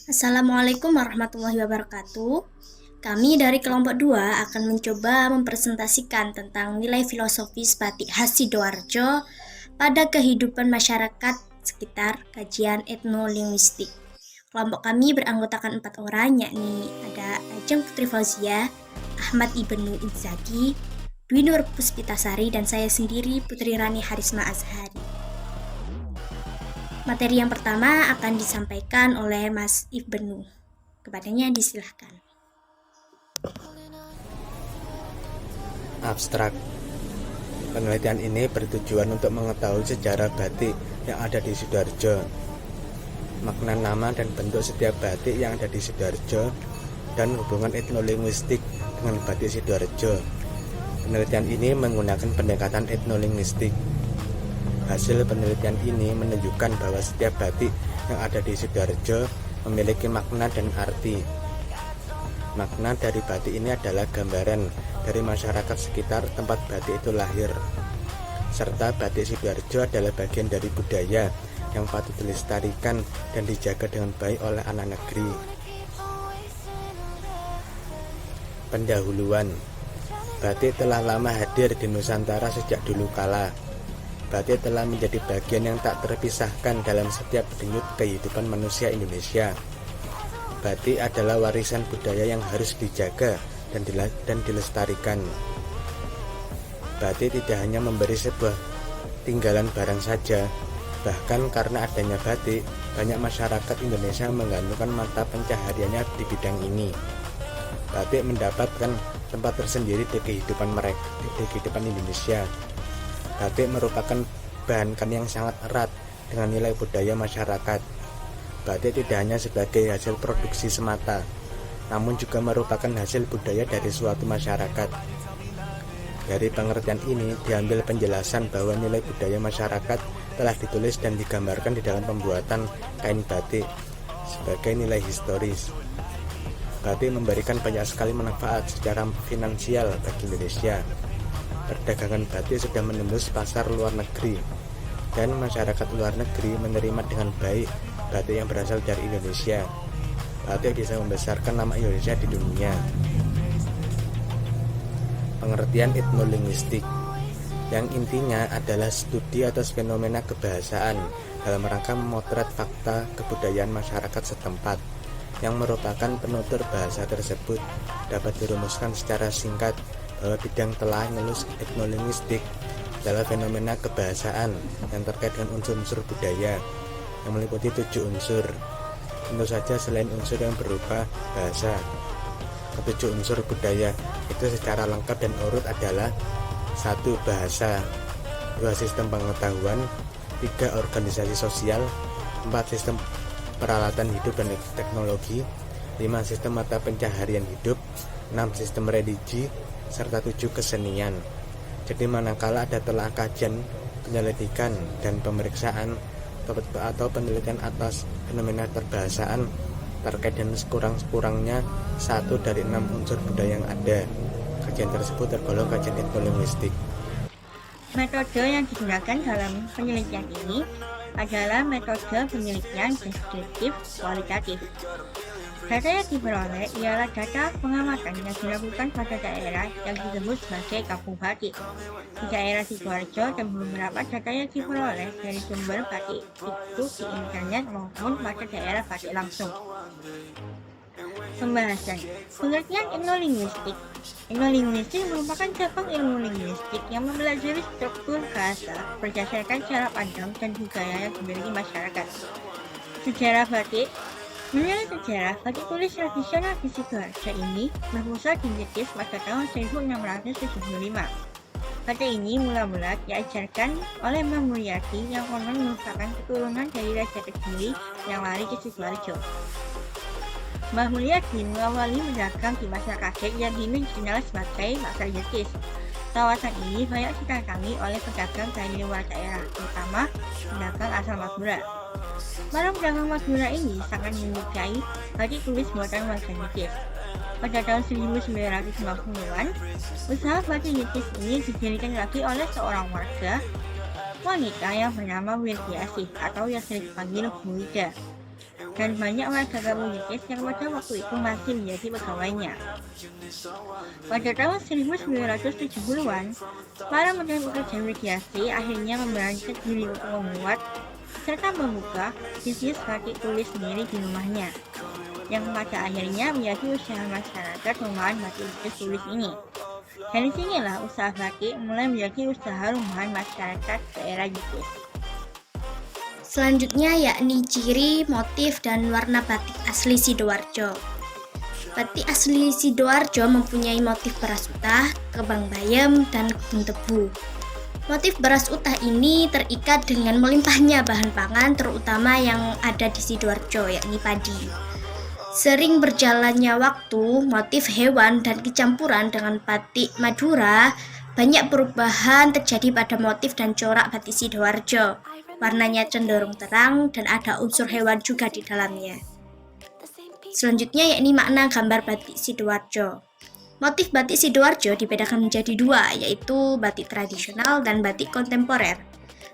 Assalamualaikum warahmatullahi wabarakatuh. Kami dari kelompok 2 akan mencoba mempresentasikan tentang nilai filosofis batik khas Sidoarjo pada kehidupan masyarakat sekitar kajian etnolinguistik. Kelompok kami beranggotakan 4 orang, yakni ada Ajeng Putri Fauzia, Ahmad Ibnu Inzagi, Dwi Nur Puspitasari, dan saya sendiri Putri Rani Harisma Azhari. Materi yang pertama akan disampaikan oleh Mas Ibnu. Kepadanya disilahkan. Abstrak. Penelitian ini bertujuan untuk mengetahui sejarah batik yang ada di Sidoarjo, makna nama dan bentuk setiap batik yang ada di Sidoarjo, dan hubungan etnolinguistik dengan batik Sidoarjo. Penelitian ini menggunakan pendekatan etnolinguistik. Hasil penelitian ini menunjukkan bahwa setiap batik yang ada di Sidoarjo memiliki makna dan arti. Makna dari batik ini adalah gambaran dari masyarakat sekitar tempat batik itu lahir, serta batik Sidoarjo adalah bagian dari budaya yang patut dilestarikan dan dijaga dengan baik oleh anak negeri. Pendahuluan. Batik telah lama hadir di Nusantara sejak dulu kala. Batik telah menjadi bagian yang tak terpisahkan dalam setiap denyut kehidupan manusia Indonesia. Batik adalah warisan budaya yang harus dijaga dan dilestarikan. Batik tidak hanya memberi sebuah tinggalan barang saja, bahkan karena adanya batik, banyak masyarakat Indonesia menggantungkan mata pencahariannya di bidang ini. Batik mendapatkan tempat tersendiri di kehidupan mereka, di kehidupan Indonesia. Batik merupakan bahan yang sangat erat dengan nilai budaya masyarakat. Batik tidak hanya sebagai hasil produksi semata, namun juga merupakan hasil budaya dari suatu masyarakat. Dari pengertian ini diambil penjelasan bahwa nilai budaya masyarakat telah ditulis dan digambarkan di dalam pembuatan kain batik sebagai nilai historis. Batik memberikan banyak sekali manfaat secara finansial bagi Indonesia. Perdagangan batik sudah menembus pasar luar negeri, dan masyarakat luar negeri menerima dengan baik batik yang berasal dari Indonesia. Batik bisa membesarkan nama Indonesia di dunia. Pengertian etnolinguistik, yang intinya adalah studi atas fenomena kebahasaan dalam rangka memotret fakta kebudayaan masyarakat setempat, yang merupakan penutur bahasa tersebut. Dapat dirumuskan secara singkat bahwa bidang telah ngelus etnolinguistik adalah fenomena kebahasaan yang terkait dengan unsur-unsur budaya yang meliputi 7 unsur. Tentu saja selain unsur yang berupa bahasa, ketujuh unsur budaya itu secara lengkap dan urut adalah: 1. Bahasa, 2. Sistem pengetahuan, 3. Organisasi sosial, 4. Sistem peralatan hidup dan teknologi, 5. Sistem mata pencaharian hidup, 6. Sistem religi, serta 7. Kesenian. Jadi manakala ada telah kajian, penyelidikan, dan pemeriksaan atau penelitian atas fenomena perbahasaan terkait dengan sekurang-kurangnya 1 dari 6 unsur budaya yang ada, kajian tersebut tergolong kajian etnolinguistik. Metode yang digunakan dalam penelitian ini adalah metode penelitian deskriptif kualitatif. Data yang diperoleh ialah data pengamatan yang dilakukan pada daerah yang disebut sebagai kampung batik. Di daerah Sidoarjo dan beberapa data yang diperoleh dari sumber batik itu di internet maupun pada daerah batik langsung. Pembahasan pengertian etnolinguistik. Etnolinguistik merupakan cabang ilmu linguistik yang mempelajari struktur bahasa berdasarkan cara pandang dan budaya yang dimiliki masyarakat. Sejarah batik. Menurut sejarah, batik tulis tradisional di Sidoarjo ini berpusat di Jetis pada tahun 1675. Batik ini mula-mula diajarkan oleh Mbah Mulyadi yang konon merupakan keturunan dari Raja Kediri yang lari ke Sidoarjo. Mbah Mulyadi mengawali berdagang di Pasar Kaget yang kini dikenal sebagai Pasar Jetis. Kawasan ini banyak didatangi oleh pedagang dari luar daerah, terutama pedagang asal Madura. Para pedagang Madura ini sangat menyukai batik tulis buatan warga Jetis. Pada tahun 1950-an, usaha batik Jetis ini didirikan lagi oleh seorang warga wanita yang bernama Wirdiasih atau yang sering dipanggil Bu Ida. dan banyak warga Bugis yang pada waktu itu masih menjadi pegawainya. Pada tahun 1970-an, para menteri pekerja mediasi akhirnya memberanikan diri untuk membuat serta membuka bisnis batik tulis sendiri di rumahnya, yang pada akhirnya menjadi usaha masyarakat rumahan batik tulis ini. Dari sinilah usaha batik mulai menjadi usaha rumahan masyarakat daerah Bugis. Selanjutnya yakni ciri, motif, dan warna batik asli Sidoarjo. Batik asli Sidoarjo mempunyai motif beras utah, kembang bayam, dan kebun tebu. Motif beras utah ini terikat dengan melimpahnya bahan pangan terutama yang ada di Sidoarjo, yakni padi. Sering berjalannya waktu, motif hewan dan kecampuran dengan batik Madura, banyak perubahan terjadi pada motif dan corak batik Sidoarjo. Warnanya cenderung terang dan ada unsur hewan juga di dalamnya. Selanjutnya yakni makna gambar batik Sidoarjo. Motif batik Sidoarjo dibedakan menjadi dua, yaitu batik tradisional dan batik kontemporer.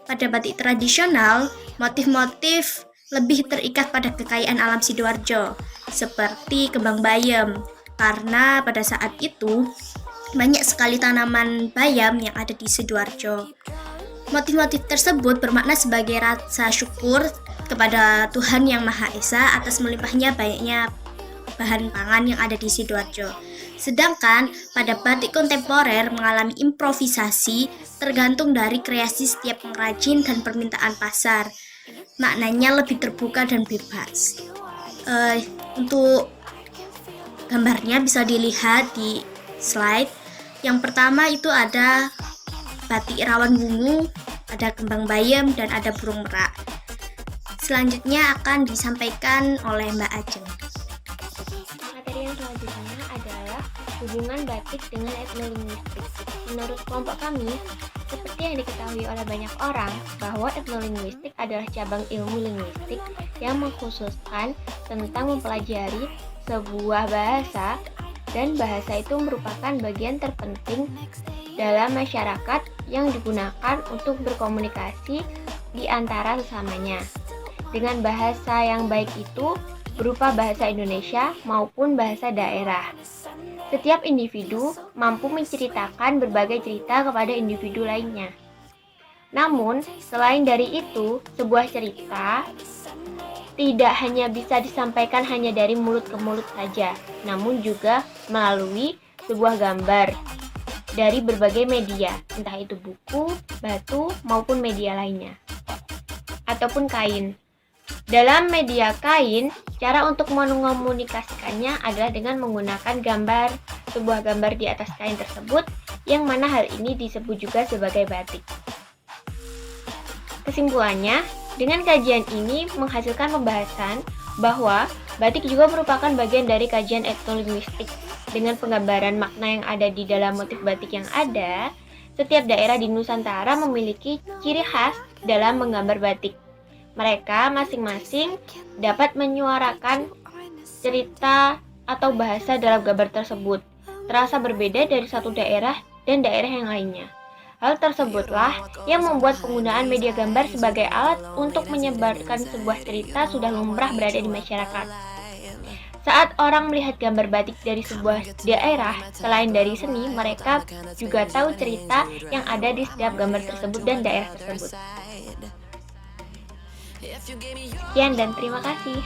Pada batik tradisional, motif-motif lebih terikat pada kekayaan alam Sidoarjo, seperti kembang bayam, karena pada saat itu banyak sekali tanaman bayam yang ada di Sidoarjo. Motif-motif tersebut bermakna sebagai rasa syukur kepada Tuhan Yang Maha Esa atas melimpahnya banyaknya bahan pangan yang ada di Sidoarjo. Sedangkan pada batik kontemporer mengalami improvisasi tergantung dari kreasi setiap pengrajin dan permintaan pasar. Maknanya lebih terbuka dan bebas. Untuk gambarnya bisa dilihat di slide. Yang pertama itu ada batik rawan wungu, ada kembang bayam, dan ada burung merak. Selanjutnya akan disampaikan oleh Mbak Ajeng. Materi yang selanjutnya adalah hubungan batik dengan etnolinguistik. Menurut kelompok kami, seperti yang diketahui oleh banyak orang, bahwa etnolinguistik adalah cabang ilmu linguistik yang mengkhususkan tentang mempelajari sebuah bahasa, dan bahasa itu merupakan bagian terpenting dalam masyarakat yang digunakan untuk berkomunikasi di antara sesamanya. Dengan bahasa yang baik itu berupa bahasa Indonesia maupun bahasa daerah. Setiap individu mampu menceritakan berbagai cerita kepada individu lainnya. Namun, selain dari itu, sebuah cerita tidak hanya bisa disampaikan hanya dari mulut ke mulut saja, namun juga melalui sebuah gambar dari berbagai media, entah itu buku, batu, maupun media lainnya, ataupun kain. Dalam media kain, cara untuk mengomunikasikannya adalah dengan menggunakan sebuah gambar di atas kain tersebut, yang mana hal ini disebut juga sebagai batik. Kesimpulannya, dengan kajian ini menghasilkan pembahasan bahwa batik juga merupakan bagian dari kajian etnolinguistik. Dengan penggambaran makna yang ada di dalam motif batik yang ada, setiap daerah di Nusantara memiliki ciri khas dalam menggambar batik. Mereka masing-masing dapat menyuarakan cerita atau bahasa dalam gambar tersebut, terasa berbeda dari satu daerah dan daerah yang lainnya. Hal tersebutlah yang membuat penggunaan media gambar sebagai alat untuk menyebarkan sebuah cerita sudah lumrah berada di masyarakat. Saat orang melihat gambar batik dari sebuah daerah, selain dari seni, mereka juga tahu cerita yang ada di setiap gambar tersebut dan daerah tersebut. Sekian dan terima kasih.